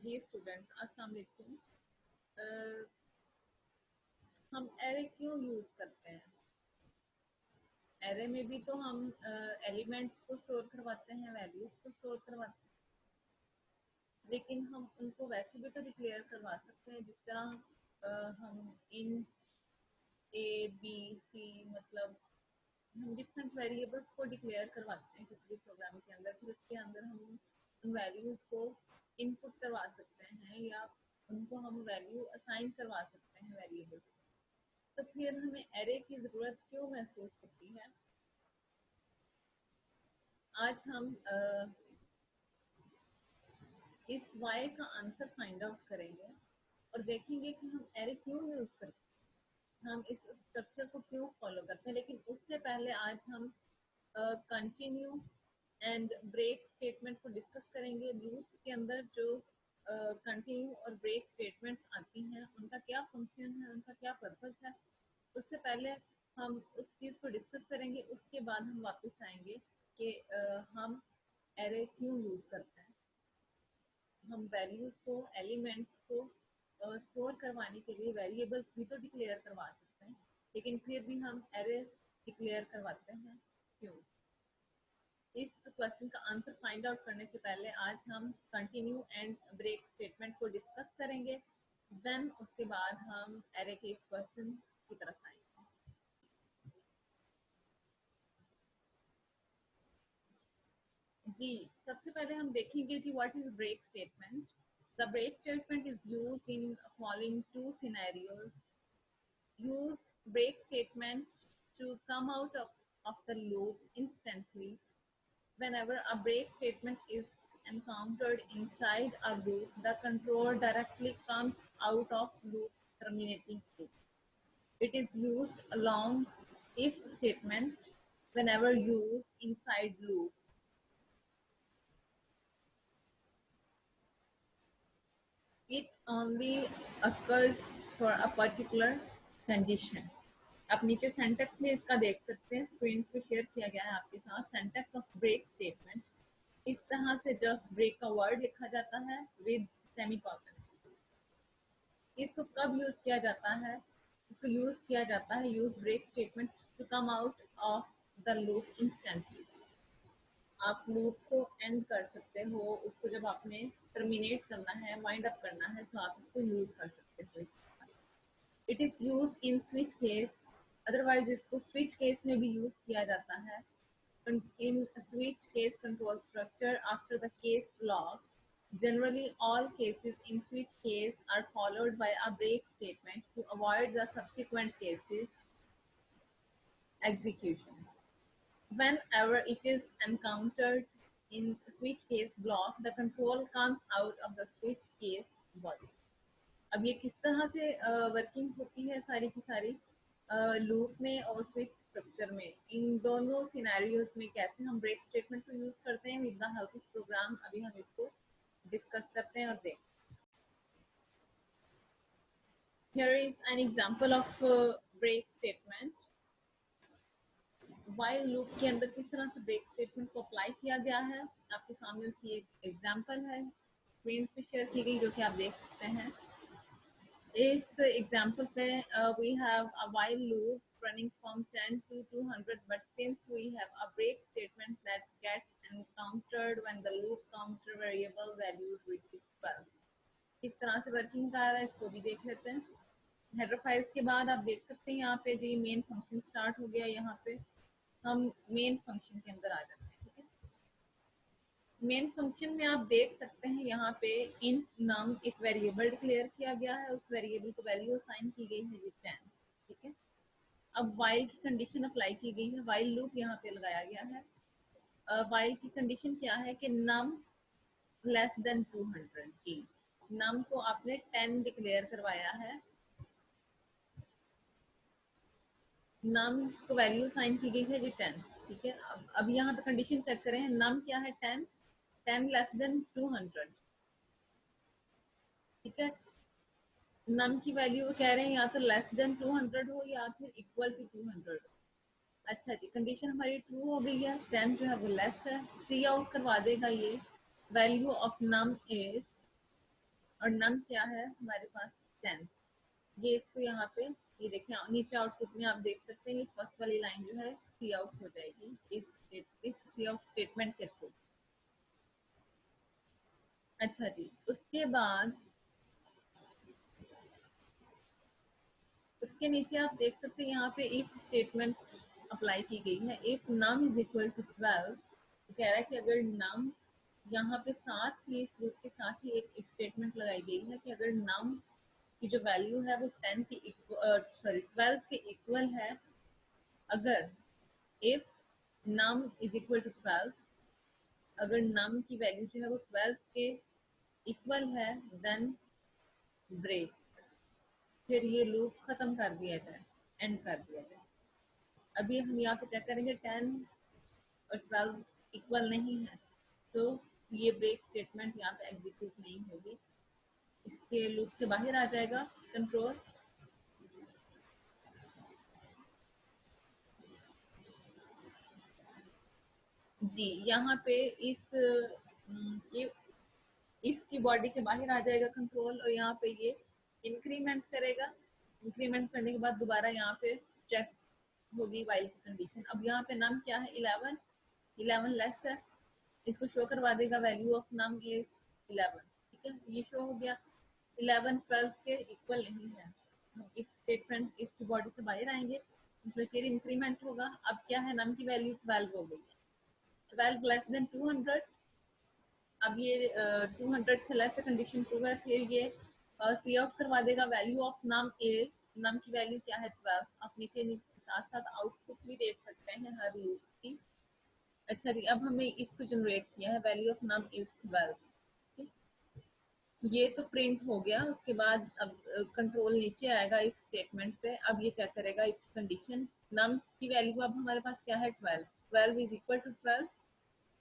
जी student, अस्सलाम वालेकुम। हम एरे क्यों यूज करते हैं? एरे में भी तो हम एलिमेंट्स को स्टोर करवाते हैं, वैल्यूज को स्टोर करवाते हैं, लेकिन हम उनको वैसे भी तो डिक्लेयर करवा सकते हैं जिस तरह हम इन ए बी सी, मतलब हम डिफरेंट वेरिएबल्स को डिक्लेयर करवाते हैं किसी भी प्रोग्राम के अंदर। फिर उसके अंदर हम उन वैल्यूज को इनपुट करवा सकते हैं या उनको हम वैल्यू असाइन करवा सकते हैं वेरिएबल्स। तो फिर हमें एरे की जरूरत क्यों महसूस होती है? आज हम इस वाई का आंसर फाइंड आउट करेंगे और देखेंगे कि हम एरे क्यों यूज करते हैं, हम इस स्ट्रक्चर को क्यों फॉलो करते हैं। लेकिन उससे पहले आज हम कंटिन्यू एंड ब्रेक स्टेटमेंट को डिस्कस करेंगे। लूप के अंदर जो कंटिन्यू और ब्रेक स्टेटमेंट्स आती हैं उनका क्या फंक्शन है, उनका क्या पर्पस है। उससे पहले हम उस चीज़ को डिस्कस करेंगे, उसके बाद हम वापस आएंगे कि हम एरे क्यों यूज करते हैं। हम वैल्यूज को, एलिमेंट्स को स्टोर करवाने के लिए वेरिएबल्स भी तो डिक्लेयर करवा सकते हैं, लेकिन फिर भी हम एरे डिक्लेयर करवाते हैं क्यों? इस क्वेश्चन का आंसर फाइंड आउट करने से पहले आज हम कंटिन्यू एंड ब्रेक स्टेटमेंट को डिस्कस करेंगे, देन उसके बाद हम एरे के इस क्वेश्चन की तरफ आएंगे। जी, सबसे पहले हम देखेंगे कि what is break statement. The break statement is used in following two scenarios. use break statement to come out of the loop instantly. Whenever a break statement is encountered inside a loop, the control directly comes out of loop, terminating it. It is used along if statement whenever used inside loop. It only occurs for a particular condition. आप नीचे सेंटेक्स में इसका देख सकते हैं, screen पे share किया गया है आपके साथ। सेंटेक्स ऑफ ब्रेक स्टेटमेंट इस तरह से जस्ट ब्रेक का वर्ड लिखा जाता है विद सेमीकोलन। इसको कब यूज किया जाता है? इसको यूज किया जाता है, use break statement to come out of the loop instantly. आप लूप को एंड कर सकते हो, उसको जब आपने टर्मिनेट करना है, वाइंड अप करना है, तो आप इसको यूज कर सकते हो। It is use in switch case, otherwise इसको स्विच केस में भी यूज किया जाता है। In switch case control structure, after the case block, generally all cases in switch case are followed by a break statement to avoid the subsequent cases execution. Whenever it is encountered in switch case block, the control comes out of the switch case body. अब ये किस तरह से working होती है सारी की सारी लूप में और स्विच स्ट्रक्चर में, इन दोनों सिनेरियोज में कैसे हम ब्रेक स्टेटमेंट को यूज करते हैं with the help of program, अभी हम इसको डिस्कस करते हैं और देखते हैं। Here is an example of break statement. While loop के अंदर किस तरह से ब्रेक स्टेटमेंट को अप्लाई किया गया है, आपके सामने उसकी एक एग्जांपल है स्क्रीन पे शेयर की गई, जो कि आप देख सकते हैं। इस एग्जांपल पे we have a while loop running from 10 to 200, but since we have a break statement that gets encountered when the loop counter variable value reaches 12, किस तरह से वर्किंग कर रहा है इसको भी देख लेते हैं। हेडर फाइल्स के बाद आप देख सकते हैं यहाँ पे जी मेन फंक्शन स्टार्ट हो गया। यहाँ पे हम मेन फंक्शन के अंदर आ जाते हैं। ठीक है, मेन फंक्शन में आप देख सकते हैं यहाँ पे इंट नम एक वेरिएबल डिक्लेयर किया गया है, उस वेरिएबल को वैल्यू असाइन की गई है 10। ठीक है, अब वाइल की कंडीशन अप्लाई की गई है, वाइल लूप यहाँ पे लगाया गया है। वाइल की कंडीशन क्या है कि नम लेस देन 200 की, नम को आपने 10 डिक्लेयर करवाया है, नम को वैल्यू असाइन की गई है जी 10। ठीक है, अब यहाँ पे कंडीशन चेक करें, नम क्या है 10, 10 लेस देन 200। ठीक है, नम की वैल्यू कह रहे हैं या तो लेस देन 200 हो या फिर इक्वल टू 200। अच्छा जी, कंडीशन हमारी ट्रू हो गई है, 10 जो है वो लेस है, सी आउट करवा देगा ये वैल्यू ऑफ नम इज और नम क्या है हमारे पास 10। ये इसको यहाँ पे ये देखिए नीचे आउटपुट में आप देख सकते हैं, ये फर्स्ट वाली लाइन जो है सी आउट हो जाएगी इस सी आउट स्टेटमेंट के थ्रू। अच्छा जी, उसके नीचे आप देख सकते हैं यहाँ पे इफ स्टेटमेंट अप्लाई की गई है। If num is equal to 12, कह रहा है कि अगर नम यहाँ पे साथ ही इस लूप के साथ ही एक इफ स्टेटमेंट लगाई गई है कि अगर नम की जो वैल्यू है वो 10 के सॉरी 12 के इक्वल है, अगर if num is equal to 12, अगर नम की वैल्यू जो है वो 12 के इक्वल है, देन ब्रेक, फिर ये लूप खत्म कर दिया जाए, एंड कर दिया जाए। अभी हम यहाँ पे चेक करेंगे 10 और 12 इक्वल नहीं है, तो ये ब्रेक स्टेटमेंट यहाँ पे एग्जीक्यूट नहीं होगी, इसके लूप से बाहर आ जाएगा कंट्रोल। जी, यहाँ पे इफ की बॉडी के बाहर आ जाएगा कंट्रोल, और यहाँ पे ये इंक्रीमेंट करेगा। इंक्रीमेंट करने के बाद दोबारा यहाँ पे चेक होगी वाइल की कंडीशन। अब यहाँ पे नम क्या है 11, 11 लेस है, इसको शो करवा देगा वैल्यू ऑफ नम इज 11। ठीक है, ये शो हो गया। 11 12 के इक्वल नहीं है, इफ स्टेटमेंट इफ की बॉडी से बाहर आएंगे, उसमें फिर इंक्रीमेंट होगा। अब क्या है, नम की वैल्यू 12 हो गई है, 12 लेस देन 200। अब ये 200 से लेस कंडीशन ट्रू है, फिर ये सी आउट करवा देगा वैल्यू ऑफ नम इज, नम की वैल्यू क्या है 12। आप नीचे साथ साथ आउटपुट भी देख सकते हैं हर लूप की। अच्छा जी, अब हमने इसको जनरेट किया है वैल्यू ऑफ नम इज 12। ये तो प्रिंट हो गया। उसके बाद अब कंट्रोल नीचे आएगा इस स्टेटमेंट पे। अब ये चेक करेगा इफ कंडीशन, नम की वैल्यू अब हमारे पास क्या है 12, 12 इज इक्वल टू 12,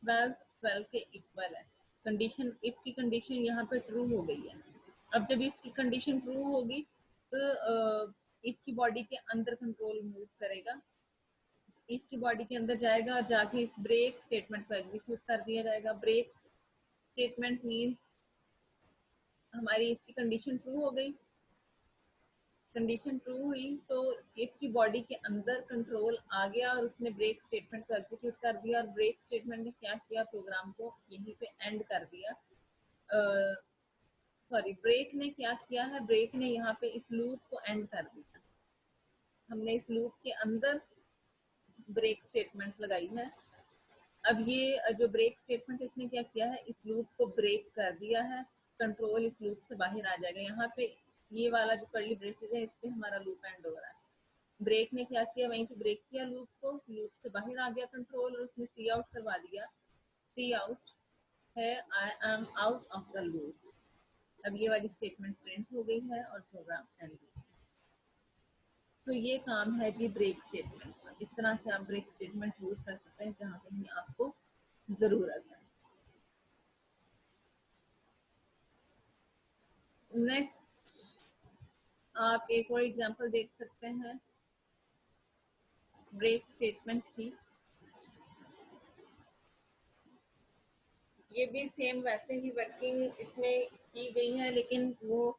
12 12 के इक्वल है। कंडीशन इफ की कंडीशन यहाँ पे ट्रू हो गई है। अब जब इफ की कंडीशन ट्रू होगी तो इफ की बॉडी के अंदर कंट्रोल मूव करेगा, इफ की बॉडी के अंदर जाएगा और जाके इस ब्रेक स्टेटमेंट को एग्जीक्यूट कर दिया जाएगा। ब्रेक स्टेटमेंट मीन हमारी इसकी कंडीशन ट्रू हो गई। कंडीशन ट्रू हुई तो इफ की बॉडी के अंदर कंट्रोल आ गया और उसने ब्रेक स्टेटमेंट को एग्जीक्यूट कर दिया, और ब्रेक स्टेटमेंट ने क्या किया, प्रोग्राम को यहीं पे एंड कर दिया। सॉरी, ब्रेक ने क्या किया है, ब्रेक ने यहाँ पे इस लूप को एंड कर दिया। हमने इस लूप के अंदर ब्रेक स्टेटमेंट लगाई है। अब ये जो ब्रेक स्टेटमेंट इसने क्या किया है, इस लूप को ब्रेक कर दिया है, कंट्रोल इस लूप से बाहर आ जाएगा। यहाँ पे ये वाला जो कर्ली ब्रेसेस है, इससे हमारा लूप एंड हो रहा है। ब्रेक ने क्या किया, वहीं पे ब्रेक किया लूप को, लूप से बाहर आ गया कंट्रोल, और उसने सी आउट करवा दिया। सी आउट है I am out of the loop. अब ये वाली स्टेटमेंट प्रिंट हो गई है और प्रोग्राम एंड। तो ये काम है जी ब्रेक स्टेटमेंट का। इस तरह से आप ब्रेक स्टेटमेंट यूज कर सकते हैं जहाँ कहीं आपको जरूरत है। नेक्स्ट आप एक और एग्जांपल देख सकते हैं ब्रेक स्टेटमेंट की। ये भी सेम वैसे ही वर्किंग इसमें की गई है, लेकिन वो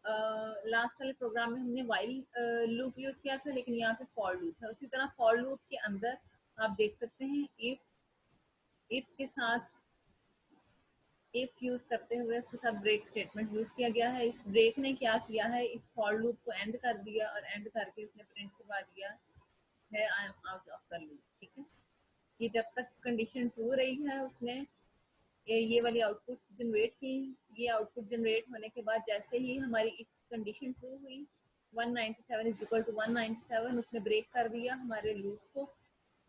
लास्ट वाले प्रोग्राम में हमने वाइल लूप यूज किया था, लेकिन यहाँ पे फॉर लूप है। उसी तरह फॉर लूप के अंदर आप देख सकते हैं इफ के साथ इफ यूज करते हुए उसके साथ ब्रेक स्टेटमेंट यूज किया गया है। इस ब्रेक ने क्या किया है, इस फॉर लूप को एंड कर दिया, और एंड करके उसने प्रिंट करवा दिया है I am out of the loop. ठीक है, ये जब तक कंडीशन ट्रू रही है उसने ये वाली आउटपुट जनरेट की। ये आउटपुट जनरेट होने के बाद जैसे ही हमारी इफ कंडीशन ट्रू हुई, 197 इज इक्वल टू 197, उसने ब्रेक कर दिया हमारे लूप को,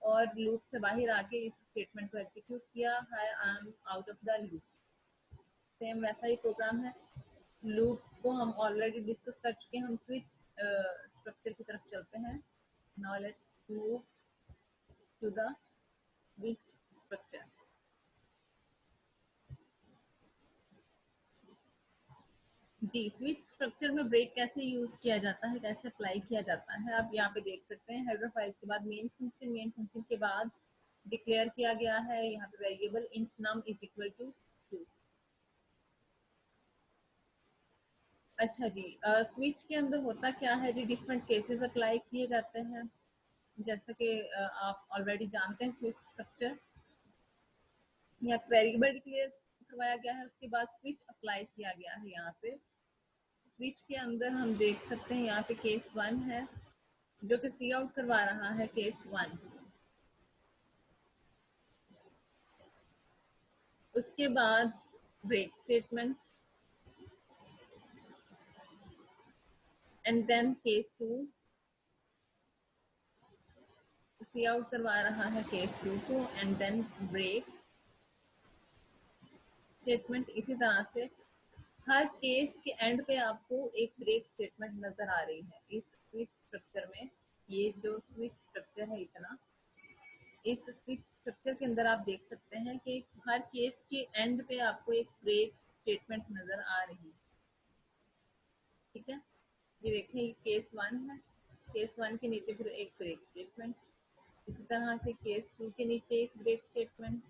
और लूप से बाहर आके इस स्टेटमेंट को एग्जीक्यूट किया है I am out of the loop. Same वैसा ही प्रोग्राम है। लूप को हम ऑलरेडी डिस्कस कर चुके हैं। हम स्विच स्ट्रक्चर की तरफ चलते हैं। Now let's move to the switch structure. जी, स्विच स्ट्रक्चर में ब्रेक कैसे यूज किया जाता है, कैसे अप्लाई किया जाता है, आप यहाँ पे देख सकते हैं। हेडर फाइल के बाद मेन फंक्शन के बाद डिक्लेयर किया गया है यहाँ पे variable int num is equal to 2। अच्छा जी, स्विच के अंदर होता क्या है जी, डिफरेंट केसेस अप्लाई किए जाते हैं। जैसा कि आप ऑलरेडी जानते हैं स्विच स्ट्रक्चर, यहाँ वेरिएबल डिक्लेयर करवाया गया है, उसके बाद स्विच अप्लाई किया गया है। यहाँ पे स्विच के अंदर हम देख सकते हैं यहाँ पे केस 1 है जो कि सी आउट करवा रहा है केस 1। उसके बाद break statement and then case 2 cout करवा रहा है केस 2 को एंड देन ब्रेक स्टेटमेंट। इसी तरह से हर केस के एंड पे आपको एक ब्रेक स्टेटमेंट नजर आ रही है इस स्विच स्ट्रक्चर में। ये जो स्विच स्ट्रक्चर है इतना, इस स्विच स्ट्रक्चर के अंदर आप देख सकते हैं कि हर केस के एंड पे आपको एक ब्रेक स्टेटमेंट नजर आ रही है। ठीक है, ये देखिए ये केस 1 है, केस 1 के नीचे फिर एक ब्रेक स्टेटमेंट, इसी तरह से केस 2 के नीचे एक ब्रेक स्टेटमेंट,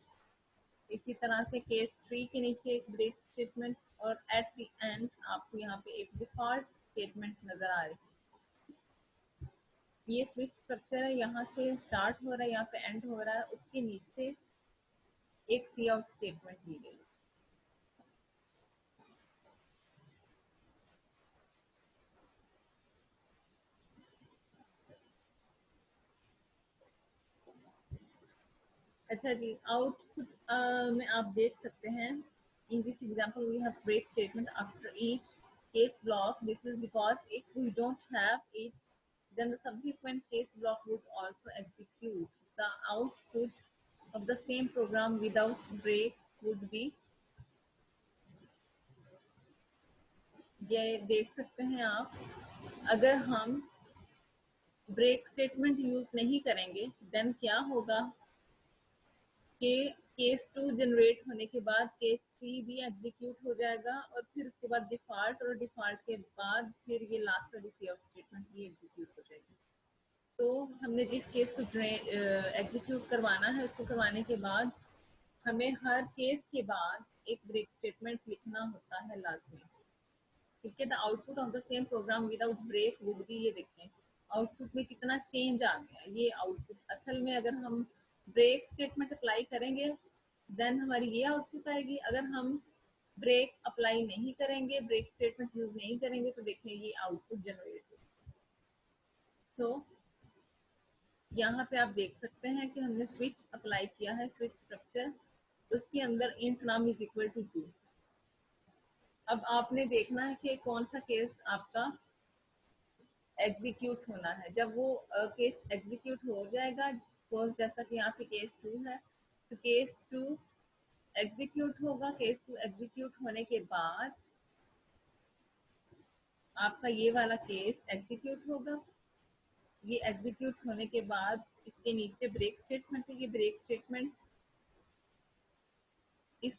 इसी तरह से केस 3 के नीचे एक ब्रेक स्टेटमेंट, और एट द एंड आपको यहाँ पे एक डिफॉल्ट स्टेटमेंट नजर आ रही है। ये स्विच स्ट्रक्चर है, यहाँ से स्टार्ट हो रहा है, यहाँ पे एंड हो रहा है, उसके नीचे एक सी आउट स्टेटमेंट दी गई। अच्छा जी, आउटपुट में आप देख सकते हैं, in this example we have break statement after each case block. This is because if we don't have it, then the subsequent case block would also execute. The output of the same program without break would be, ये देख सकते हैं आप, अगर हम break statement use नहीं करेंगे then क्या होगा कि केस 2 जनरेट होने के बाद केस 3 भी एग्जीक्यूट हो जाएगा, और फिर उसके बाद डिफॉल्ट, और डिफॉल्ट के बाद फिर ये लास्ट वाली सी आउट स्टेटमेंट भी एग्जीक्यूट हो जाएगी। तो हमने जिस केस को एग्जीक्यूट करवाना है उसको करवाने के बाद हमें हर केस के बाद एक ब्रेक स्टेटमेंट लिखना होता है लाजमी। ठीक है, the output of the same program without break would be, ये देखें आउटपुट में कितना चेंज आ गया। ये आउटपुट असल में अगर हम ब्रेक स्टेटमेंट अप्लाई करेंगे देन हमारी ये आउटपुट आएगी। अगर हम ब्रेक अप्लाई नहीं करेंगे, ब्रेक स्टेटमेंट यूज नहीं करेंगे, तो देखें ये आउटपुट जनरेट होगा। तो यहाँ पे आप देख सकते हैं कि हमने स्विच अप्लाई किया है, स्विच स्ट्रक्चर, उसके अंदर इंट नाम इज इक्वल टू 2। अब आपने देखना है कि कौन सा केस आपका एग्जीक्यूट होना है। जब वो केस एग्जीक्यूट हो जाएगा, सपोज जैसा कि यहाँ पे केस 2 है, तो केस 2 एग्जीक्यूट होगा। केस 2 एग्जीक्यूट होने के बाद आपका ये वाला केस एग्जीक्यूट होगा। ये एग्जीक्यूट होने के बाद इसके नीचे ब्रेक स्टेटमेंट है, ये ब्रेक स्टेटमेंट इस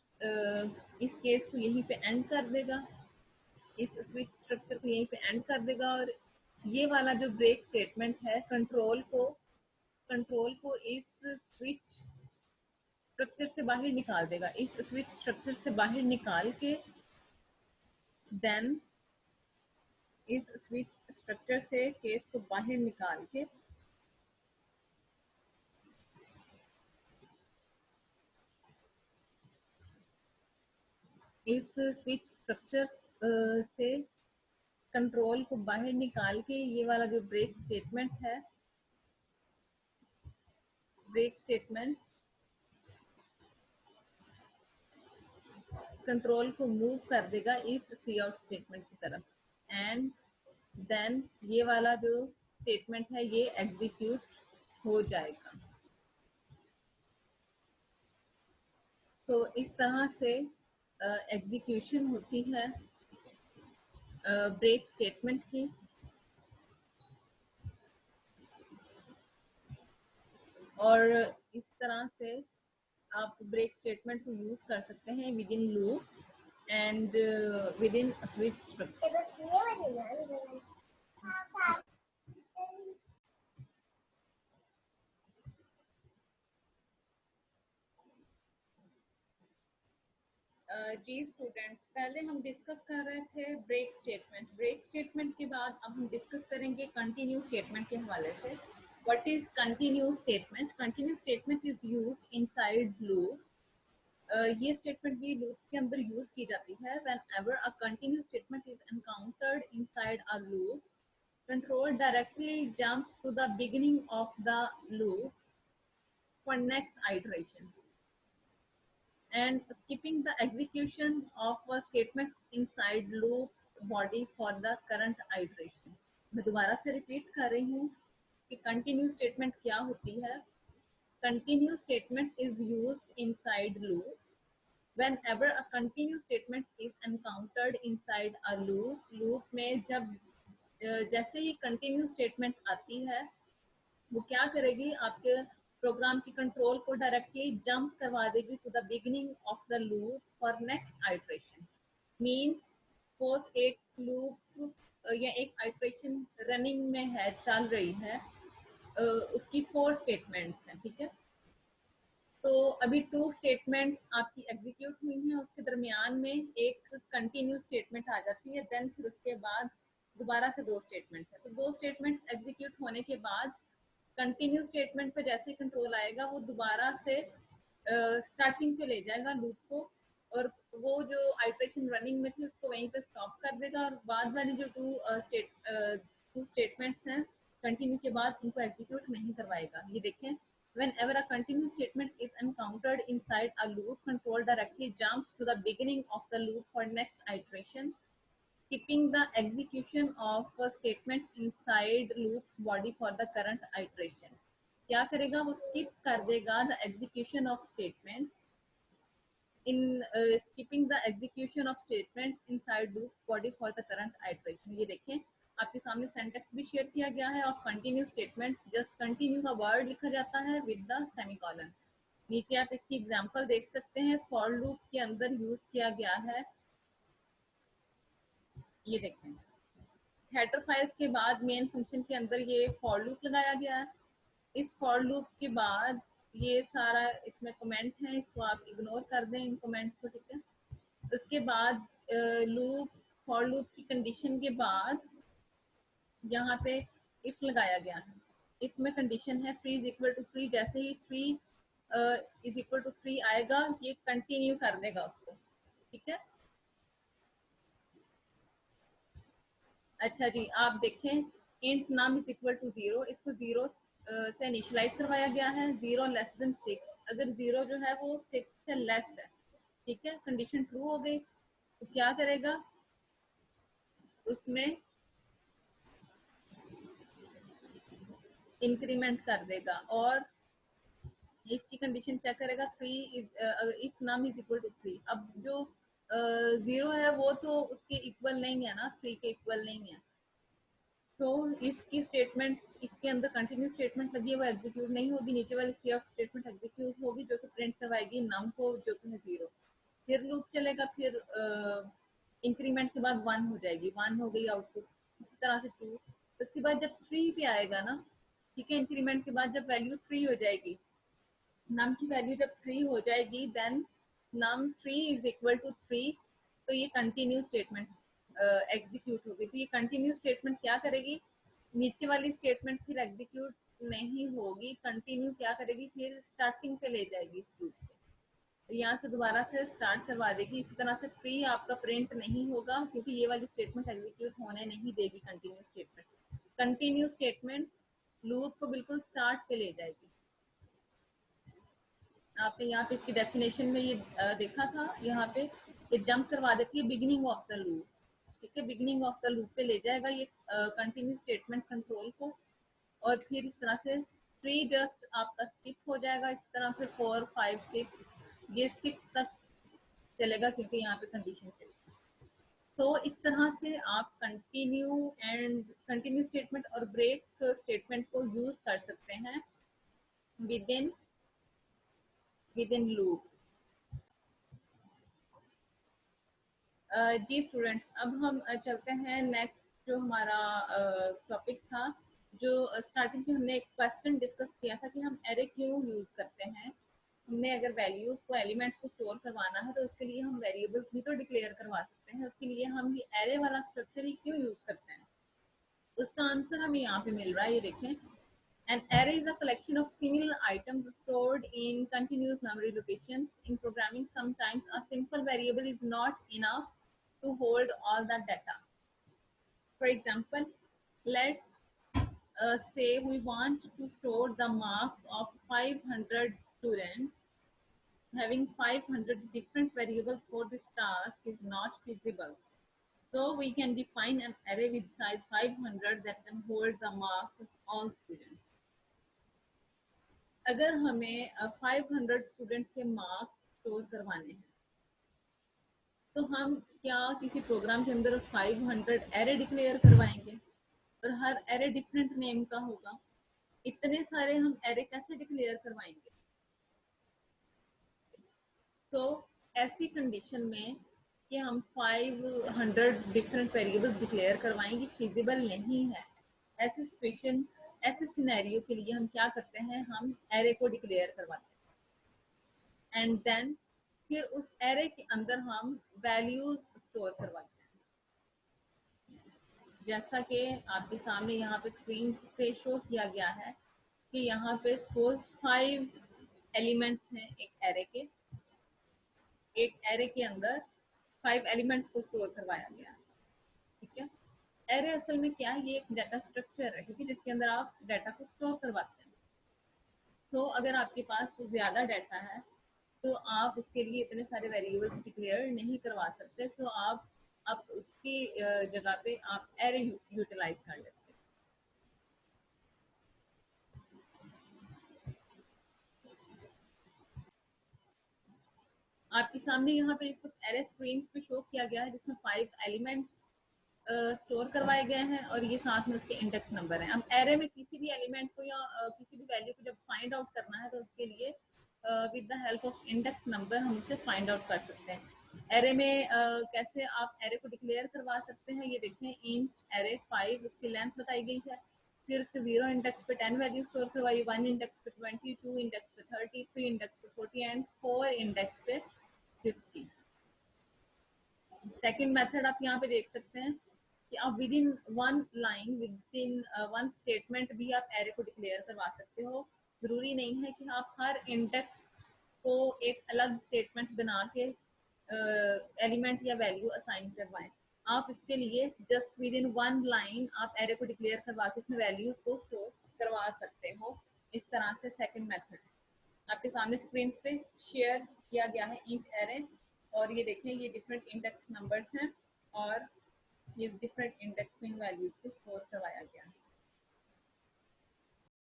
इस केस को यहीं पे एंड कर देगा, इस स्विच स्ट्रक्चर को यहीं पे एंड कर देगा। और ये वाला जो ब्रेक स्टेटमेंट है कंट्रोल को इस स्विच स्ट्रक्चर से बाहर निकाल देगा। इस स्विच स्ट्रक्चर से बाहर निकाल के देन इस स्विच स्ट्रक्चर से केस को बाहर निकाल के इस स्विच स्ट्रक्चर से कंट्रोल को बाहर निकाल के ये वाला जो ब्रेक स्टेटमेंट है, ब्रेक स्टेटमेंट कंट्रोल को मूव कर देगा इस सी आउट स्टेटमेंट की तरफ, एंड देन ये वाला जो स्टेटमेंट है ये एग्जीक्यूट हो जाएगा। तो इस तरह से एग्जीक्यूशन होती है ब्रेक स्टेटमेंट की। और इस तरह से आप ब्रेक स्टेटमेंट को यूज कर सकते हैं within loop and within switch structure. जी स्टूडेंट्स, पहले हम डिस्कस कर रहे थे ब्रेक स्टेटमेंट। ब्रेक स्टेटमेंट के बाद अब हम डिस्कस करेंगे कंटिन्यू स्टेटमेंट के हवाले से। What is continue statement? Continue statement is used inside loop. ये स्टेटमेंट भी लूप के अंदर यूज की जाती है। Whenever a continue statement is encountered inside a loop, control directly jumps to the beginning of the loop for next iteration, and skipping the execution of a statement inside loop body for the current iteration. मैं दोबारा से repeat कर रही हूँ कि continue statement क्या होती है। Continue statement is used inside loop. whenever a continuous statement is encountered inside a loop, loop में जब जैसे ही कंटिन्यू स्टेटमेंट आती है, वो क्या करेगी, आपके प्रोग्राम की कंट्रोल को डायरेक्टली जंप करवा देगी to the beginning of the loop for next iteration. Means suppose एक लूप या एक आइट्रेशन रनिंग में है, चल रही है, उसकी 4 स्टेटमेंट्स हैं, ठीक है। तो अभी 2 स्टेटमेंट्स आपकी एग्जीक्यूट हुई हैं, उसके दरमियान में एक कंटिन्यू स्टेटमेंट आ जाती है, देन फिर उसके बाद दोबारा से 2 स्टेटमेंट्स है। तो 2 स्टेटमेंट्स एग्जीक्यूट होने के बाद कंटिन्यू स्टेटमेंट पे जैसे कंट्रोल आएगा, वो दोबारा से स्टार्टिंग पे ले जाएगा लूप को, और वो जो आइट्रेशन रनिंग में थी उसको वहीं पे स्टॉप कर देगा, और बाद वाली जो 2 स्टेटमेंट्स हैं कंटिन्यू के बाद, उनको एग्जीक्यूट नहीं करवाएगा। ये देखें, whenever a continuous statement is encountered inside a loop, control directly jumps to the beginning of the loop for next iteration, skipping the execution of statements inside loop body for the current iteration. क्या करेगा, वो skip कर देगा the execution of statements in skipping the execution of statements inside loop body for the current iteration. ये देखें, आपके सामने सेंटेक्स भी शेयर किया गया है of continue statement. Just continue का वर्ड लिखा जाता है विद द सेमीकोलन। नीचे आप इसकी एग्जांपल देख सकते हैं, फॉर लूप के अंदर यूज किया गया है। ये देखें, हेडर फाइल्स के बाद मेन फंक्शन के अंदर ये फॉर लूप लगाया गया है। इस फॉर लूप के बाद ये सारा इसमें कमेंट है, इसको आप इग्नोर कर दें इन कमेंट्स को, ठीक है। उसके बाद लूप, फॉर लूप की कंडीशन के बाद यहाँ पे इफ लगाया गया है। इफ में कंडीशन है 3 इज इक्वल टू 3, जैसे ही 3 इज इक्वल टू 3 आएगा, ये कंटिन्यू कर देगा उसको, ठीक है। अच्छा जी, आप देखें, int num is equal to 0, इसको 0 से इनिशियलाइज करवाया गया है। 0 लेस देन 6, अगर 0 जो है वो 6 से लेस है, ठीक है, कंडीशन ट्रू हो गई, तो क्या करेगा, उसमें इंक्रीमेंट कर देगा और इसकी कंडीशन चेक करेगा 3 if num is equal to 3। अब जो 0 है वो तो उसके इक्वल नहीं है ना, 3 के इक्वल नहीं है। तो इसकी स्टेटमेंट, इसके अंदर कंटिन्यू स्टेटमेंट लगी है, वो एग्जीक्यूट नहीं होगी। नीचे वाली सीएफ स्टेटमेंट एग्जीक्यूट होगी, जो कि प्रिंट करवाएगी नम को, जो कि है 0। फिर लूप चलेगा, फिर इंक्रीमेंट के बाद 1 हो जाएगी, 1 हो गई आउटपुट, इसी तरह से 2। उसके बाद जब 3 पे आएगा ना, ठीक है, इंक्रीमेंट के बाद जब वैल्यू 3 हो जाएगी, नम की वैल्यू जब 3 हो जाएगी, then num 3 is equal to 3, तो ये कंटिन्यू स्टेटमेंट एग्जीक्यूट होगी। तो ये कंटिन्यू स्टेटमेंट क्या करेगी, नीचे वाली स्टेटमेंट फिर एग्जीक्यूट नहीं होगी, कंटिन्यू क्या करेगी, फिर स्टार्टिंग पे ले जाएगी इस लूप से, तो यहाँ से दोबारा से स्टार्ट करवा देगी। इसी तरह से 3 आपका प्रिंट नहीं होगा, क्योंकि ये वाली स्टेटमेंट एग्जीक्यूट होने नहीं देगी continue statement. Continue statement loop को बिल्कुल स्टार्ट पे ले जाएगी। आपने यहाँ पे इसकी डेफिनेशन में ये देखा था, यहाँ पे ये जंप करवा देती है बिगिनिंग ऑफ द लूप, ठीक है, बिगिनिंग ऑफ द लूप पे ले जाएगा ये कंटिन्यू स्टेटमेंट कंट्रोल को, और फिर इस तरह से 3 जस्ट आपका स्किप हो जाएगा। इस तरह से 4, 5, 6, ये 6 तक चलेगा, क्योंकि यहाँ पे कंडीशन चलेगी। तो इस तरह से आप कंटिन्यू स्टेटमेंट और ब्रेक स्टेटमेंट को यूज कर सकते हैं विद इन लूप। जी स्टूडेंट्स, अब हम चलते हैं नेक्स्ट, जो हमारा टॉपिक था, जो स्टार्टिंग में हमने एक क्वेश्चन डिस्कस किया था कि हम एरे क्यों यूज करते हैं। हमने अगर वैल्यूज को एलिमेंट्स को स्टोर करवाना है तो उसके लिए हम वेरिएबल्स भी तो डिक्लेयर करवा सकते हैं। उसके लिए हम ये एरे वाला स्ट्रक्चर ही क्यों यूज करते हैं, उसका आंसर हमें यहाँ पे मिल रहा है। ये देखें, an array is a collection of similar items stored in continuous memory locations. In programming, sometimes a simple variable is not enough to hold all the data. For example, let's say we want to store the marks of 500 students. Having 500 different variables for this task is not feasible. So we can define an array with size 500 that can hold the marks of all students. अगर हमें 500 students के marks store करवाने हैं तो हम क्या किसी programme के अंदर 500 एरे डिक्लेयर करवाएंगे और हर एरे डिफरेंट नेम का होगा? इतने सारे हम एरे कैसे डिक्लेयर करवाएंगे? तो ऐसी कंडीशन में कि हम 500 डिफरेंट वेरिएबल्स डिक्लेयर करवाएंगे फिजिबल नहीं है। ऐसे सिचुएशन, ऐसे सिनेरियो के लिए हम क्या करते हैं, हम एरे को डिक्लेयर करवाते हैं एंड देन फिर उस एरे के अंदर हम वैल्यूज स्टोर करवाते हैं। जैसा कि आपके सामने यहाँ पे स्क्रीन पे शो किया गया है कि यहाँ पे सपोज 5 एलिमेंट्स हैं एक एरे के अंदर 5 एलिमेंट्स को स्टोर करवाया गया है। ठीक है, एरे असल में क्या है, ये एक डाटा स्ट्रक्चर है, ठीक है, जिसके अंदर आप डाटा को स्टोर करवाते हैं। तो अगर आपके पास ज्यादा डाटा है तो आप उसके लिए इतने सारे वेरिएबल्स डिक्लेयर नहीं करवा सकते, तो आप उसकी जगह पे आप एरे यूटिलाइज कर लेते हैं। आपके सामने यहाँ पे इस एरे स्क्रीन पे शो किया गया है जिसमें 5 एलिमेंट्स स्टोर करवाए गए हैं और ये साथ में उसके इंडेक्स नंबर हैं। अब एरे में किसी भी एलिमेंट को या किसी भी वैल्यू को जब फाइंड आउट करना है तो उसके लिए with the help of index number हम उसे फाइंड आउट कर सकते हैं। एरे में कैसे आप एरे को डिक्लेयर करवा सकते हैं, ये देखें, इंट एरे 5, उसकी लेंथ बताई गई है, फिर उसके 0 इंडेक्स पे 10 वैल्यू स्टोर करवाई, 1 इंडेक्स पे 20, 2 इंडेक्स पे 30, 3 इंडेक्स पे 40 एंड 4 इंडेक्स पे 50। सेकेंड मेथड आप यहाँ पे देख सकते हैं कि आप with in one line, with in one statement भी आप एरे को डिक्लेयर करवा सकते हो। जरूरी नहीं है कि आप हर इंडेक्स को एक अलग स्टेटमेंट बना के एलिमेंट या वैल्यू असाइन करवाएं। आप इसके लिए just with in one line आप एरे को डिक्लेयर करवा के उसमें वैल्यूज को स्टोर करवा सकते हो। इस तरह से सेकेंड मेथड आपके सामने स्क्रीन पे शेयर किया गया है, इंट एरे, और ये देखें ये डिफरेंट इंडेक्स नंबर्स हैं और ये डिफरेंट इंडेक्सिंग वैल्यूज को स्टोर करवा